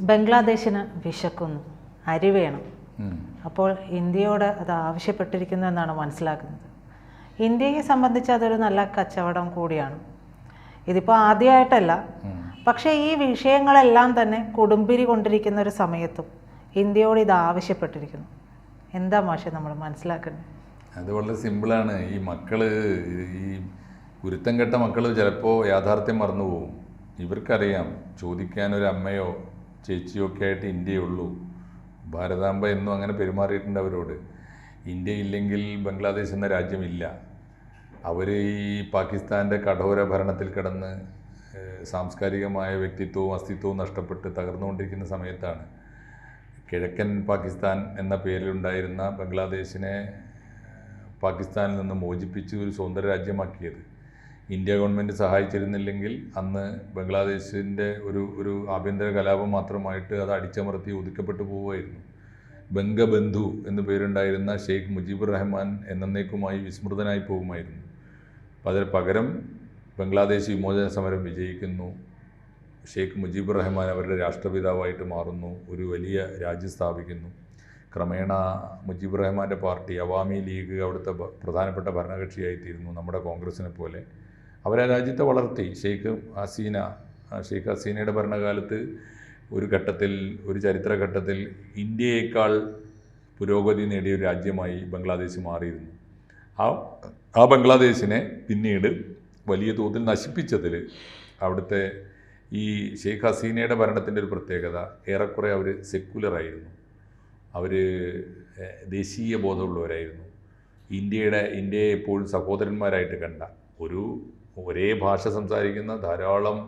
ബംഗ്ലാദേശിന് വിശക്കുന്നു, അരി വേണം. അപ്പോൾ ഇന്ത്യയോട് അത് ആവശ്യപ്പെട്ടിരിക്കുന്നു എന്നാണ് മനസ്സിലാക്കുന്നത്. ഇന്ത്യയെ സംബന്ധിച്ച് അതൊരു നല്ല കച്ചവടം കൂടിയാണ്. ഇതിപ്പോൾ ആദ്യമായിട്ടല്ല, പക്ഷേ ഈ വിഷയങ്ങളെല്ലാം തന്നെ കൊടുമ്പിരി കൊണ്ടിരിക്കുന്ന ഒരു സമയത്തും ഇന്ത്യയോട് ഇത് ആവശ്യപ്പെട്ടിരിക്കുന്നു. എന്താ മാഷെ നമ്മൾ മനസ്സിലാക്കുന്നത്? അത് വളരെ സിമ്പിളാണ്. ഈ മക്കള്, ഈ ഗുരുത്തം കെട്ട മക്കൾ ചിലപ്പോൾ യാഥാർത്ഥ്യം മറന്നു പോകും. ഇവർക്കറിയാം ചോദിക്കാനൊരു അമ്മയോ ചേച്ചിയോ ഒക്കെ ആയിട്ട് ഇന്ത്യയുള്ളൂ. ഭാരതാംബ എന്നും അങ്ങനെ പെരുമാറിയിട്ടുണ്ട് അവരോട്. ഇന്ത്യ ഇല്ലെങ്കിൽ ബംഗ്ലാദേശ് എന്ന രാജ്യമില്ല. അവർ ഈ പാകിസ്ഥാൻ്റെ കഠോര ഭരണത്തിൽ കിടന്ന് സാംസ്കാരികമായ വ്യക്തിത്വവും അസ്തിത്വവും നഷ്ടപ്പെട്ട് തകർന്നുകൊണ്ടിരിക്കുന്ന സമയത്താണ് കിഴക്കൻ പാകിസ്ഥാൻ എന്ന പേരിലുണ്ടായിരുന്ന ബംഗ്ലാദേശിനെ പാകിസ്ഥാനിൽ നിന്ന് മോചിപ്പിച്ച് ഒരു സ്വതന്ത്ര രാജ്യമാക്കിയത്. ഇന്ത്യ ഗവൺമെൻറ് സഹായിച്ചിരുന്നില്ലെങ്കിൽ അന്ന് ബംഗ്ലാദേശിൻ്റെ ഒരു ആഭ്യന്തര കലാപം മാത്രമായിട്ട് അത് അടിച്ചമർത്തി ഒതുക്കപ്പെട്ടു പോവുമായിരുന്നു. ബംഗബന്ധു എന്നു പേരുണ്ടായിരുന്ന ഷെയ്ഖ് മുജീബുർ റഹ്മാൻ എന്നേക്കുമായി വിസ്മൃതനായി പോകുമായിരുന്നു. പകരം ബംഗ്ലാദേശ് വിമോചന സമരം വിജയിക്കുന്നു. ഷെയ്ഖ് മുജീബുർ റഹ്മാൻ അവരുടെ രാഷ്ട്രപിതാവായിട്ട് മാറുന്നു, ഒരു വലിയ രാജ്യം സ്ഥാപിക്കുന്നു. ക്രമേണ മുജീബുർ റഹ്മാൻ്റെ പാർട്ടി അവാമി ലീഗ് അവിടുത്തെ പ്രധാനപ്പെട്ട ഭരണകക്ഷിയായിത്തീരുന്നു, നമ്മുടെ കോൺഗ്രസിനെ പോലെ. അവരാ രാജ്യത്തെ വളർത്തി. ഷെയ്ഖ് ഹസീനയുടെ ഭരണകാലത്ത് ഒരു ചരിത്രഘട്ടത്തിൽ ഇന്ത്യയേക്കാൾ പുരോഗതി നേടിയ ഒരു രാജ്യമായി ബംഗ്ലാദേശ് മാറിയിരുന്നു. ആ ബംഗ്ലാദേശിനെ പിന്നീട് വലിയ തോതിൽ നശിപ്പിച്ചതിൽ അവിടുത്തെ ഈ ഷെയ്ഖ് ഹസീനയുടെ ഭരണത്തിൻ്റെ ഒരു പ്രത്യേകത, ഏറെക്കുറെ അവർ സെക്കുലറായിരുന്നു. അവർ ദേശീയ ബോധമുള്ളവരായിരുന്നു. ഇന്ത്യയെ എപ്പോഴും സഹോദരന്മാരായിട്ട് കണ്ട, ഒരേ ഭാഷ സംസാരിക്കുന്ന ധാരാളം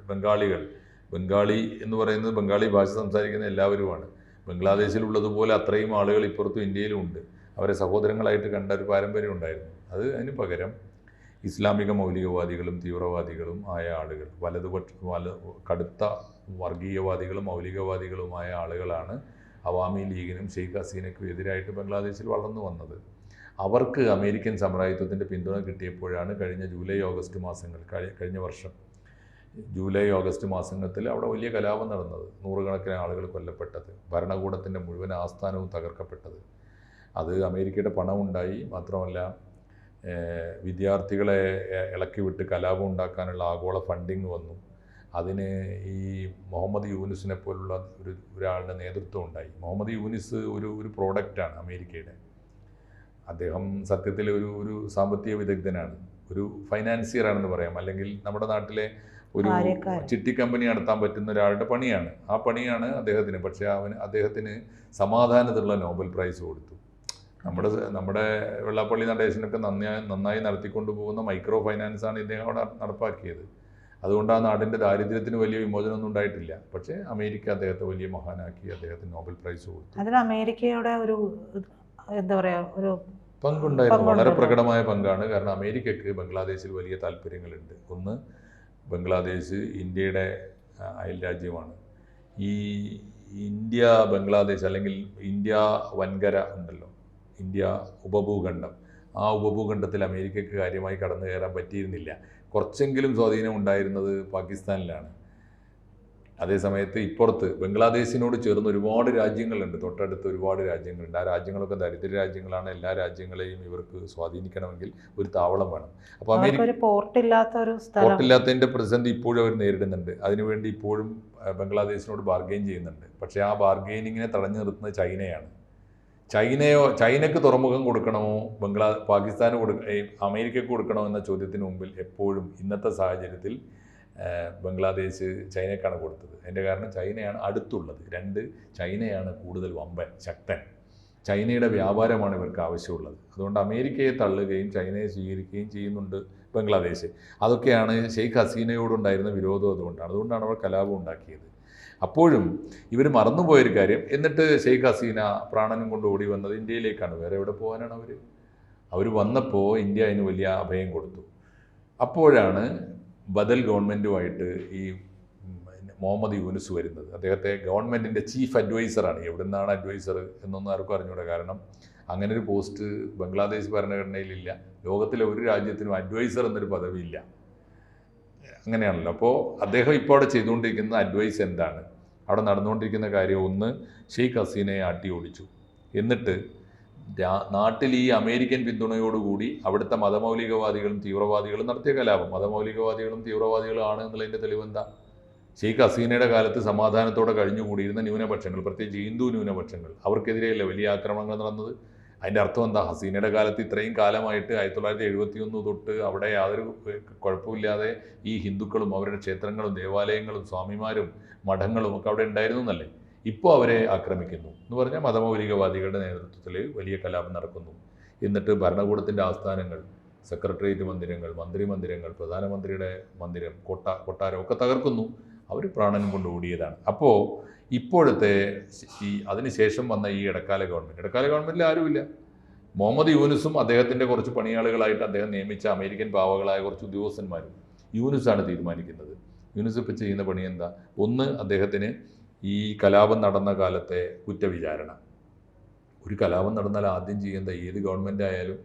ബംഗാളി എന്ന് പറയുന്നത് ബംഗാളി ഭാഷ സംസാരിക്കുന്ന എല്ലാവരുമാണ്. ബംഗ്ലാദേശിലുള്ളതുപോലെ അത്രയും ആളുകൾ ഇപ്പുറത്തും ഇന്ത്യയിലും ഉണ്ട്. അവരെ സഹോദരങ്ങളായിട്ട് കണ്ട ഒരു പാരമ്പര്യം ഉണ്ടായിരുന്നു. അതിന് പകരം ഇസ്ലാമിക മൗലികവാദികളും തീവ്രവാദികളും ആയ ആളുകൾ, കടുത്ത വർഗീയവാദികളും മൗലികവാദികളുമായ ആളുകളാണ് അവാമി ലീഗിനും ഷെയ്ഖ് ഹസീനയ്ക്കും എതിരായിട്ട് ബംഗ്ലാദേശിൽ വളർന്നു വന്നത്. അവർക്ക് അമേരിക്കൻ സാമ്രാജ്യത്വത്തിൻ്റെ പിന്തുണ കിട്ടിയപ്പോഴാണ് കഴിഞ്ഞ കഴിഞ്ഞ വർഷം ജൂലൈ ഓഗസ്റ്റ് മാസങ്ങളിൽ അവിടെ വലിയ കലാപം നടന്നത്, നൂറുകണക്കിന് ആളുകൾ കൊല്ലപ്പെട്ടത്, ഭരണകൂടത്തിൻ്റെ മുഴുവൻ ആസ്ഥാനവും തകർക്കപ്പെട്ടത്. അത് അമേരിക്കയുടെ പണമുണ്ടായി. മാത്രമല്ല, വിദ്യാർത്ഥികളെ ഇളക്കി വിട്ട് കലാപം ഉണ്ടാക്കാനുള്ള ആഗോള ഫണ്ടിങ് വന്നു. അതിന് ഈ മുഹമ്മദ് യൂനിസിനെ പോലുള്ള ഒരാളുടെ നേതൃത്വം ഉണ്ടായി. മുഹമ്മദ് യൂനിസ് ഒരു പ്രോഡക്റ്റാണ് അമേരിക്കയുടെ. അദ്ദേഹം സത്യത്തിൽ ഒരു സാമ്പത്തിക വിദഗ്ധനാണ്, ഒരു ഫൈനാൻസിയറാണെന്ന് പറയാം. അല്ലെങ്കിൽ നമ്മുടെ നാട്ടിലെ ഒരു ചിട്ടി കമ്പനി നടത്താൻ പറ്റുന്ന ഒരാളുടെ പണിയാണ്. ആ പണിയാണ് അദ്ദേഹത്തിന്. പക്ഷേ അദ്ദേഹത്തിന് സമാധാനത്തിലുള്ള നോബൽ പ്രൈസ് കൊടുത്തു. നമ്മുടെ വെള്ളാപ്പള്ളി നടേശനൊക്കെ നന്നായി നടത്തിക്കൊണ്ടു പോകുന്ന മൈക്രോ ഫൈനാൻസാണ് ഇദ്ദേഹം അവിടെ നടപ്പാക്കിയത്. അതുകൊണ്ട് ആ നാടിൻ്റെ ദാരിദ്ര്യത്തിന് വലിയ വിമോചനമൊന്നും ഉണ്ടായിട്ടില്ല. പക്ഷേ അമേരിക്ക അദ്ദേഹത്തെ വലിയ മഹാനാക്കി അദ്ദേഹത്തിന് നോബൽ പ്രൈസ് കൊടുത്തു. അതിന് അമേരിക്കയുടെ ഒരു പങ്കുണ്ടായിരുന്നു, വളരെ പ്രകടമായ പങ്കാണ്. കാരണം അമേരിക്കക്ക് ബംഗ്ലാദേശിൽ വലിയ താല്പര്യങ്ങളുണ്ട്. ഒന്ന്, ബംഗ്ലാദേശ് ഇന്ത്യയുടെ അയൽ രാജ്യമാണ്. ഈ ഇന്ത്യ ബംഗ്ലാദേശ് അല്ലെങ്കിൽ ഇന്ത്യ വൻകര ഉണ്ടല്ലോ, ഇന്ത്യ ഉപഭൂഖണ്ഡം, ആ ഉപഭൂഖണ്ഡത്തിൽ അമേരിക്കക്ക് കാര്യമായി കടന്നു കയറാൻ പറ്റിയിരുന്നില്ല. കുറച്ചെങ്കിലും സ്വാധീനം ഉണ്ടായിരുന്നത് പാകിസ്ഥാനിലാണ്. അതേസമയത്ത് ഇപ്പുറത്ത് ബംഗ്ലാദേശിനോട് ചേർന്ന് ഒരുപാട് രാജ്യങ്ങളുണ്ട്, തൊട്ടടുത്ത് ഒരുപാട് രാജ്യങ്ങളുണ്ട്. ആ രാജ്യങ്ങളൊക്കെ ദരിദ്ര രാജ്യങ്ങളാണ്. എല്ലാ രാജ്യങ്ങളെയും ഇവർക്ക് സ്വാധീനിക്കണമെങ്കിൽ ഒരു താവളം വേണം. അപ്പോൾ അമേരിക്ക പോർട്ടില്ലാത്തതിൻ്റെ പ്രതിസന്ധി ഇപ്പോഴും അവർ നേരിടുന്നുണ്ട്. അതിനുവേണ്ടി ഇപ്പോഴും ബംഗ്ലാദേശിനോട് ബാർഗെയിൻ ചെയ്യുന്നുണ്ട്. പക്ഷേ ആ ബാർഗെയിനിങ്ങിനെ തടഞ്ഞു നിർത്തുന്നത് ചൈനയാണ്. ചൈനയ്ക്ക് തുറമുഖം കൊടുക്കണമോ പാകിസ്ഥാന് അമേരിക്കയ്ക്ക് കൊടുക്കണമോ എന്ന ചോദ്യത്തിന് മുമ്പിൽ എപ്പോഴും ഇന്നത്തെ സാഹചര്യത്തിൽ ബംഗ്ലാദേശ് ചൈനയ്ക്കാണ് കൊടുത്തത്. അതിൻ്റെ കാരണം ചൈനയാണ് അടുത്തുള്ളത്. ചൈനയാണ് കൂടുതൽ വമ്പൻ ശക്തൻ. ചൈനയുടെ വ്യാപാരമാണ് ഇവർക്ക് ആവശ്യമുള്ളത്. അതുകൊണ്ട് അമേരിക്കയെ തള്ളുകയും ചൈനയെ സ്വീകരിക്കുകയും ചെയ്യുന്നുണ്ട് ബംഗ്ലാദേശ്. അതൊക്കെയാണ് ഷെയ്ഖ് ഹസീനയോടുണ്ടായിരുന്ന വിരോധം. അതുകൊണ്ടാണ് അവർ കലാപം ഉണ്ടാക്കിയത്. അപ്പോഴും ഇവർ മറന്നുപോയൊരു കാര്യം, എന്നിട്ട് ഷെയ്ഖ് ഹസീന പ്രാണനും കൊണ്ട് ഓടി വന്നത് ഇന്ത്യയിലേക്കാണ്. വേറെ എവിടെ പോകാനാണ് അവർ വന്നപ്പോൾ ഇന്ത്യ അതിന് വലിയ അഭയം കൊടുത്തു. അപ്പോഴാണ് ബദൽ ഗവൺമെൻറ്റുമായിട്ട് ഈ മുഹമ്മദ് യൂനിസ് വരുന്നത്. അദ്ദേഹത്തെ ഗവൺമെൻറ്റിൻ്റെ ചീഫ് അഡ്വൈസറാണ്. എവിടെ നിന്നാണ് അഡ്വൈസർ എന്നൊന്നും ആർക്കും അറിഞ്ഞൂടാ. കാരണം അങ്ങനെ ഒരു പോസ്റ്റ് ബംഗ്ലാദേശ് ഭരണഘടനയിലില്ല. ലോകത്തിലെ ഒരു രാജ്യത്തിനും അഡ്വൈസർ എന്നൊരു പദവിയില്ല. അങ്ങനെയാണല്ലോ. അപ്പോൾ അദ്ദേഹം ഇപ്പോൾ അവിടെ ചെയ്തുകൊണ്ടിരിക്കുന്ന അഡ്വൈസ് എന്താണ്? അവിടെ നടന്നുകൊണ്ടിരിക്കുന്ന കാര്യം ഒന്ന്, ഷെയ്ഖ് ഹസീനയെ ആട്ടി ഓടിച്ചു. എന്നിട്ട് നാട്ടിൽ ഈ അമേരിക്കൻ പിന്തുണയോടുകൂടി അവിടുത്തെ മതമൗലികവാദികളും തീവ്രവാദികളും നടത്തിയ കലാപം. മതമൗലികവാദികളും തീവ്രവാദികളും ആണ് എന്നുള്ളതിൻ്റെ തെളിവെന്താ? ഷെയ്ഖ് ഹസീനയുടെ കാലത്ത് സമാധാനത്തോടെ കഴിഞ്ഞുകൂടിയിരുന്ന ന്യൂനപക്ഷങ്ങൾ, പ്രത്യേകിച്ച് ഹിന്ദു ന്യൂനപക്ഷങ്ങൾ, അവർക്കെതിരെയല്ല വലിയ ആക്രമണങ്ങൾ നടന്നത്. അതിൻ്റെ അർത്ഥം എന്താ? ഹസീനയുടെ കാലത്ത് ഇത്രയും കാലമായിട്ട് 1971 തൊട്ട് അവിടെ യാതൊരു കുഴപ്പമില്ലാതെ ഈ ഹിന്ദുക്കളും അവരുടെ ക്ഷേത്രങ്ങളും ദേവാലയങ്ങളും സ്വാമിമാരും മഠങ്ങളും ഒക്കെ അവിടെ ഉണ്ടായിരുന്നു എന്നല്ലേ? ഇപ്പോൾ അവരെ ആക്രമിക്കുന്നു എന്ന് പറഞ്ഞാൽ മതമൗലികവാദികളുടെ നേതൃത്വത്തിൽ വലിയ കലാപം നടക്കുന്നു. എന്നിട്ട് ഭരണകൂടത്തിൻ്റെ ആസ്ഥാനങ്ങൾ, സെക്രട്ടേറിയറ്റ് മന്ദിരങ്ങൾ, മന്ത്രിമന്ദിരങ്ങൾ, പ്രധാനമന്ത്രിയുടെ മന്ദിരം, കൊട്ടാരം ഒക്കെ തകർക്കുന്നു. അവർ പ്രാണനും കൊണ്ട് ഓടിയതാണ്. അപ്പോൾ ഇപ്പോഴത്തെ അതിനുശേഷം വന്ന ഈ ഇടക്കാല ഗവൺമെൻറ്റിൽ ആരുമില്ല. മുഹമ്മദ് യൂനുസും അദ്ദേഹത്തിൻ്റെ കുറച്ച് പണിയാളുകളായിട്ട് അദ്ദേഹം നിയമിച്ച അമേരിക്കൻ പാവകളായ കുറച്ച് ഉദ്യോഗസ്ഥന്മാരും. യൂനുസാണ് തീരുമാനിക്കുന്നത്. യൂനുസ് ഇപ്പോൾ ചെയ്യുന്ന പണി എന്താ? ഒന്ന്, അദ്ദേഹത്തിന് ഈ കലാപം നടന്ന കാലത്തെ കുറ്റവിചാരണ. ഒരു കലാപം നടന്നാൽ ആദ്യം ചെയ്യേണ്ട ഏത് ഗവൺമെൻറ് ആയാലും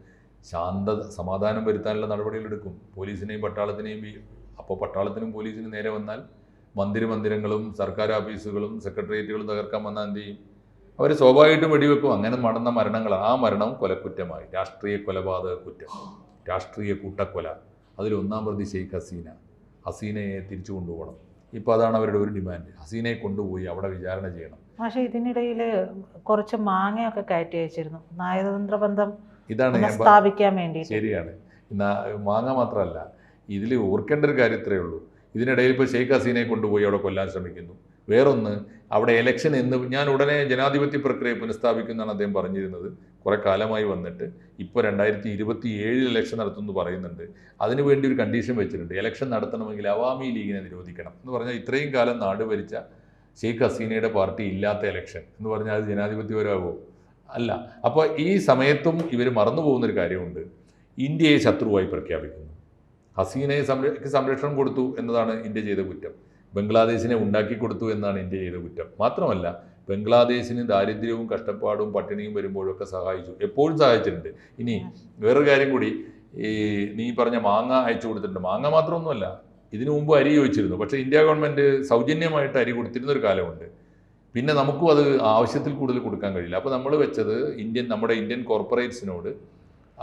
സമാധാനം വരുത്താനുള്ള നടപടികളെടുക്കും. പോലീസിനെയും പട്ടാളത്തിനെയും. അപ്പോൾ പട്ടാളത്തിനും പോലീസിനും നേരെ വന്നാൽ മന്ദിരങ്ങളും സർക്കാർ ഓഫീസുകളും സെക്രട്ടേറിയറ്റുകളും തകർക്കാൻ വന്നാൽ എന്ത് ചെയ്യും? അവർ സ്വാഭാവികമായിട്ടും വെടിവെക്കും. അങ്ങനെ നടന്ന മരണങ്ങളാണ്. ആ മരണം കൊലക്കുറ്റമായി. രാഷ്ട്രീയ കൊലപാതക കുറ്റം, രാഷ്ട്രീയ കൂട്ടക്കൊല. അതിലൊന്നാം പ്രതി ഷെയ്ഖ് ഹസീനയെ തിരിച്ചു കൊണ്ടുപോകണം. ഇപ്പോൾ അതാണ് അവരുടെ ഒരു ഡിമാൻഡ്. ഹസീനയെ കൊണ്ടുപോയി അവിടെ വിചാരണ ചെയ്യണം. പക്ഷേ ഇതിനിടയിൽ കുറച്ച് മാങ്ങയൊക്കെ കയറ്റി വെച്ചിരുന്നു നയതന്ത്ര ബന്ധം ഇതാണ് സ്ഥാപിക്കാൻ വേണ്ടി. ശരിയാണ്. മാങ്ങ മാത്രമല്ല, ഇതിൽ ഓർക്കേണ്ട ഒരു കാര്യം ഇത്രയേ ഉള്ളൂ. ഇതിനിടയിൽ ഇപ്പോൾ ഷെയ്ഖ് ഹസീനയെ കൊണ്ടുപോയി അവിടെ കൊല്ലാൻ ശ്രമിക്കുന്നു. വേറൊന്ന്, അവിടെ ഇലക്ഷൻ ഞാൻ ഉടനെ ജനാധിപത്യ പ്രക്രിയ പുനഃസ്ഥാപിക്കുന്നതാണ് അദ്ദേഹം പറഞ്ഞിരുന്നത്. കുറേ കാലമായി വന്നിട്ട് ഇപ്പോൾ 2027 ഇലക്ഷൻ നടത്തുമെന്ന് പറയുന്നുണ്ട്. അതിനുവേണ്ടി ഒരു കണ്ടീഷൻ വെച്ചിട്ടുണ്ട്. ഇലക്ഷൻ നടത്തണമെങ്കിൽ അവാമി ലീഗിനെ നിരോധിക്കണം എന്ന് പറഞ്ഞാൽ ഇത്രയും കാലം നാട് ഭരിച്ച ഷെയ്ഖ് ഹസീനയുടെ പാർട്ടി ഇല്ലാത്ത ഇലക്ഷൻ എന്ന് പറഞ്ഞാൽ അത് ജനാധിപത്യപരമാകുമോ? അല്ല. അപ്പോൾ ഈ സമയത്തും ഇവർ മറന്നു പോകുന്നൊരു കാര്യമുണ്ട്. ഇന്ത്യയെ ശത്രുവായി പ്രഖ്യാപിക്കുന്നു. ഹസീനയെ സംരക്ഷണം കൊടുത്തു എന്നതാണ് ഇന്ത്യ ചെയ്ത കുറ്റം. ബംഗ്ലാദേശിനെ ഉണ്ടാക്കി കൊടുത്തു എന്നാണ് ഇന്ത്യ ചെയ്ത കുറ്റം. മാത്രമല്ല, ബംഗ്ലാദേശിന് ദാരിദ്ര്യവും കഷ്ടപ്പാടും പട്ടിണിയും വരുമ്പോഴൊക്കെ സഹായിച്ചു, എപ്പോഴും സഹായിച്ചിട്ടുണ്ട്. ഇനി വേറൊരു കാര്യം കൂടി, നീ പറഞ്ഞ മാങ്ങ അയച്ചു കൊടുത്തിട്ടുണ്ട്. മാങ്ങ മാത്രമൊന്നുമല്ല, ഇതിനു മുമ്പ് അരി ചോദിച്ചിരുന്നു. പക്ഷേ ഇന്ത്യ ഗവൺമെൻറ് സൗജന്യമായിട്ട് അരി കൊടുത്തിരുന്നൊരു കാലമുണ്ട്. പിന്നെ നമുക്കും അത് ആവശ്യത്തിൽ കൂടുതൽ കൊടുക്കാൻ കഴിയില്ല. അപ്പോൾ നമ്മൾ വെച്ചത് നമ്മുടെ ഇന്ത്യൻ കോർപ്പറേറ്റ്സിനോട്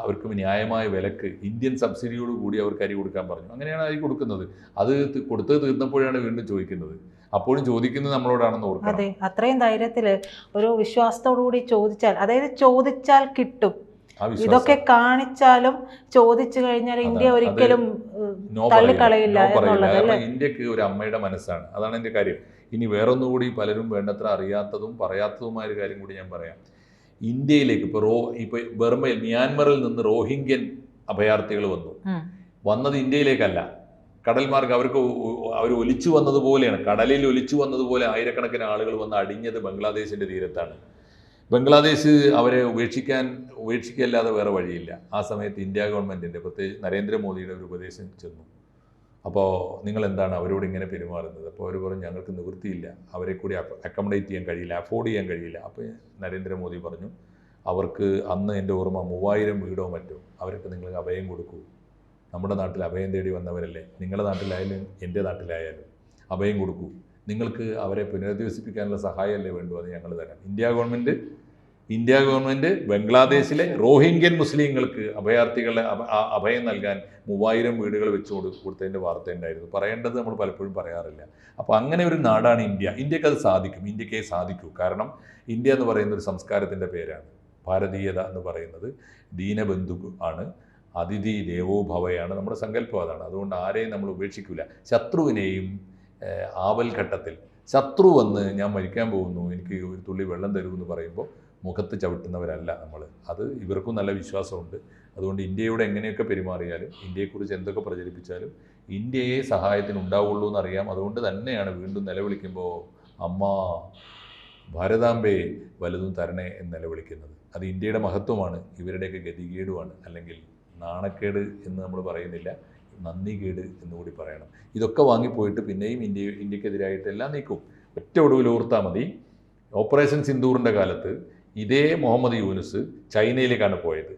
അവർക്ക് ന്യായമായ വിലക്ക് ഇന്ത്യൻ സബ്സിഡിയോട് കൂടി അവർക്ക് അരി കൊടുക്കാൻ പറഞ്ഞു. അങ്ങനെയാണ് അരി കൊടുക്കുന്നത്. അത് കൊടുത്തത് തീർന്നപ്പോഴാണ് വീണ്ടും ചോദിക്കുന്നത്. അപ്പോഴും ചോദിക്കുന്നത് നമ്മളോടാണെന്ന് ഓർക്കണം. അതെ, അത്രയും ധൈര്യത്തിൽ ഒരു വിശ്വാസത്തോടു കൂടി ചോദിച്ചാൽ, അതായത് ചോദിച്ചാൽ കിട്ടും. ഇതൊക്കെ കാണിച്ചാലും ചോദിച്ചു കഴിഞ്ഞാൽ ഇന്ത്യ ഒരിക്കലും തള്ളിക്കളയില്ല എന്നുള്ളത്. ഇന്ത്യക്ക് ഒരു അമ്മയുടെ മനസ്സാണ്. അതാണ് എൻ്റെ കാര്യം. ഇനി വേറൊന്നുകൂടി പലരും വേണ്ടത്ര അറിയാത്തതും പറയാത്തതുമായ ഒരു കാര്യം കൂടി ഞാൻ പറയാം. ഇന്ത്യയിലേക്ക് ഇപ്പോൾ ബർമയിൽ, മ്യാൻമറിൽ നിന്ന് റോഹിംഗ്യൻ അഭയാർത്ഥികൾ വന്നത് ഇന്ത്യയിലേക്കല്ല, കടൽ മാർഗം. അവർ ഒലിച്ചു വന്നതുപോലെയാണ്, കടലിൽ ഒലിച്ചു വന്നതുപോലെ ആയിരക്കണക്കിന് ആളുകൾ വന്ന് അടിഞ്ഞത് ബംഗ്ലാദേശിൻ്റെ തീരത്താണ്. ബംഗ്ലാദേശ് അവരെ ഉപേക്ഷിക്കല്ലാതെ വേറെ വഴിയില്ല. ആ സമയത്ത് ഇന്ത്യ ഗവൺമെൻറ്റിൻ്റെ, പ്രത്യേകിച്ച് നരേന്ദ്രമോദിയുടെ ഒരു ഉപദേശം ചെന്നു. അപ്പോൾ നിങ്ങൾ എന്താണ് അവരോട് ഇങ്ങനെ പെരുമാറുന്നത്? അപ്പോൾ അവർ പറഞ്ഞു, ഞങ്ങൾക്ക് നിവൃത്തിയില്ല, അവരെ കൂടി അക്കോമഡേറ്റ് ചെയ്യാൻ കഴിയില്ല, അഫോർഡ് ചെയ്യാൻ കഴിയില്ല. അപ്പോൾ നരേന്ദ്രമോദി പറഞ്ഞു, അവർക്ക് അന്ന് എൻ്റെ ഓർമ്മ 3000 വീടോ മറ്റോ, അവർക്ക് നിങ്ങൾ അഭയം കൊടുക്കൂ. നമ്മുടെ നാട്ടിൽ അഭയം തേടി വന്നവരല്ലേ, നിങ്ങളുടെ നാട്ടിലായാലും എൻ്റെ നാട്ടിലായാലും അഭയം കൊടുക്കൂ. നിങ്ങൾക്ക് അവരെ പുനരധിവസിപ്പിക്കാനുള്ള സഹായമല്ലേ വേണ്ടു, അത് ഞങ്ങൾ തരാം. ഇന്ത്യ ഗവൺമെൻറ് ബംഗ്ലാദേശിലെ റോഹിംഗ്യൻ മുസ്ലിങ്ങൾക്ക് അഭയാർത്ഥികളെ അഭയം നൽകാൻ 3000 വീടുകൾ വെച്ച് കൊടുത്തതിൻ്റെ വാർത്ത ഉണ്ടായിരുന്നു. പറയേണ്ടത് നമ്മൾ പലപ്പോഴും പറയാറില്ല. അപ്പോൾ അങ്ങനെ ഒരു നാടാണ് ഇന്ത്യ. ഇന്ത്യക്ക് അത് സാധിക്കും, ഇന്ത്യക്കേ സാധിക്കൂ. കാരണം ഇന്ത്യ എന്ന് പറയുന്ന ഒരു സംസ്കാരത്തിൻ്റെ പേരാണ്. ഭാരതീയത എന്ന് പറയുന്നത് ദീനബന്ധു ആണ്, അതിഥി ദേവോ ഭവയാണ് നമ്മുടെ സങ്കല്പം. അതാണ്. അതുകൊണ്ട് ആരെയും നമ്മൾ ഉപേക്ഷിക്കില്ല. ശത്രുവിനെയും ആപൽഘട്ടത്തിൽ ശത്രു വന്ന് ഞാൻ മരിക്കാൻ പോകുന്നു, എനിക്ക് ഒരു തുള്ളി വെള്ളം തരുമെന്ന് പറയുമ്പോൾ മുഖത്ത് ചവിട്ടുന്നവരല്ല നമ്മൾ. അത് ഇവർക്കും നല്ല വിശ്വാസമുണ്ട്. അതുകൊണ്ട് ഇന്ത്യയോട് എങ്ങനെയൊക്കെ പെരുമാറിയാലും, ഇന്ത്യയെക്കുറിച്ച് എന്തൊക്കെ പ്രചരിപ്പിച്ചാലും ഇന്ത്യയെ സഹായത്തിന് ഉണ്ടാവുള്ളൂ എന്നറിയാം. അതുകൊണ്ട് തന്നെയാണ് വീണ്ടും നിലവിളിക്കുമ്പോൾ അമ്മ ഭാരതാംബേ വലുതും തരണേ എന്ന് നിലവിളിക്കുന്നത്. അത് ഇന്ത്യയുടെ മഹത്വമാണ്, ഇവരുടെയൊക്കെ ഗതികേടുമാണ്. അല്ലെങ്കിൽ നാണക്കേട് എന്ന് നമ്മൾ പറയുന്നില്ല, നന്ദികേട് എന്നുകൂടി പറയണം. ഇതൊക്കെ വാങ്ങിപ്പോയിട്ട് പിന്നെയും ഇന്ത്യക്കെതിരായിട്ട് എല്ലാം നീക്കും. ഒറ്റ ഒടുവിൽ ഓർത്താൽ മതി, ഓപ്പറേഷൻ സിന്ദൂറിൻ്റെ കാലത്ത് ഇതേ മുഹമ്മദ് യൂനുസ് ചൈനയിലേക്കാണ് പോയത്.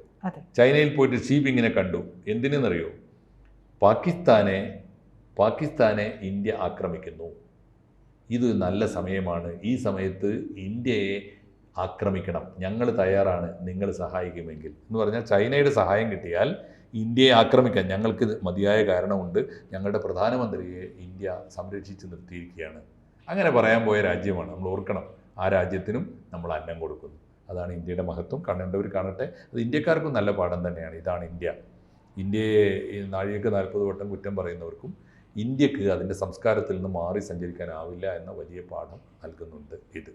ചൈനയിൽ പോയിട്ട് ഷീ പിങ്ങിനെ കണ്ടു. എന്തിനെന്നറിയോ? പാകിസ്ഥാനെ ഇന്ത്യ ആക്രമിക്കുന്നു, ഇത് നല്ല സമയമാണ്, ഈ സമയത്ത് ഇന്ത്യയെ ആക്രമിക്കണം, ഞങ്ങൾ തയ്യാറാണ്, നിങ്ങൾ സഹായിക്കുമെങ്കിൽ എന്ന് പറഞ്ഞാൽ ചൈനയുടെ സഹായം കിട്ടിയാൽ ഇന്ത്യയെ ആക്രമിക്കാൻ ഞങ്ങൾക്ക് മതിയായ കാരണമുണ്ട്, ഞങ്ങളുടെ പ്രധാനമന്ത്രിയെ ഇന്ത്യ സംരക്ഷിച്ച് നിർത്തിയിരിക്കുകയാണ്. അങ്ങനെ പറയാൻ പോയ രാജ്യമാണ്. നമ്മൾ ഓർക്കണം, ആ രാജ്യത്തിനും നമ്മൾ അന്നം കൊടുക്കുന്നു. അതാണ് ഇന്ത്യയുടെ മഹത്വം. കാണേണ്ടവർ കാണട്ടെ. അത് ഇന്ത്യക്കാർക്കും നല്ല പാഠം തന്നെയാണ്. ഇതാണ് ഇന്ത്യ. ഇന്ത്യയെ നാഴികക്ക് 40 വട്ടം കുറ്റം പറയുന്നവർക്കും ഇന്ത്യക്ക് അതിൻ്റെ സംസ്കാരത്തിൽ നിന്ന് മാറി സഞ്ചരിക്കാനാവില്ല എന്ന വലിയ പാഠം നൽകുന്നുണ്ട് ഇത്.